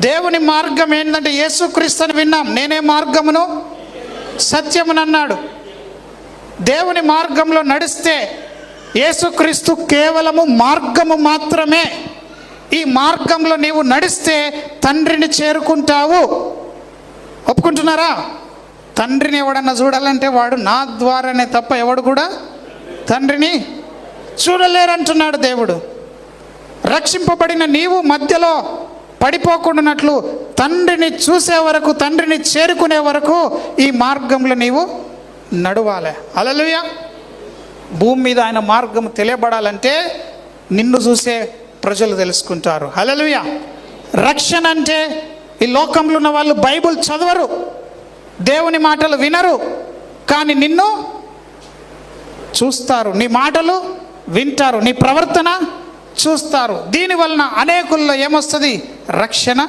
దేవుని మార్గం ఏంటంటే యేసుక్రీస్తుని విన్నాం. నేనే మార్గమును సత్యమును అన్నాడు. దేవుని మార్గంలో నడిస్తే యేసుక్రీస్తు కేవలము మార్గము మాత్రమే. ఈ మార్గంలో నీవు నడిస్తే తండ్రిని చేరుకుంటావు. ఒప్పుకుంటున్నారా? తండ్రిని ఎవడన్నా చూడాలంటే వాడు నా ద్వారానే తప్ప ఎవడు కూడా తండ్రిని చూడలేరంటున్నాడు దేవుడు. రక్షింపబడిన నీవు మధ్యలో పడిపోకుండానట్లు తండ్రిని చూసే వరకు, తండ్రిని చేరుకునే వరకు ఈ మార్గంలో నీవు నడవాలి. హల్లెలూయా. భూమి మీద ఆయన మార్గం తెలియబడాలంటే నిన్ను చూసే ప్రజలు తెలుసుకుంటారు. హల్లెలూయా. రక్షణ అంటే ఈ లోకంలో ఉన్న వాళ్ళు బైబిల్ చదవరు, దేవుని మాటలు వినరు, కానీ నిన్ను చూస్తారు, నీ మాటలు వింటారు, నీ ప్రవర్తన చూస్తారు. దీనివలన అనేకుల్లో ఏమొస్తుంది? రక్షణ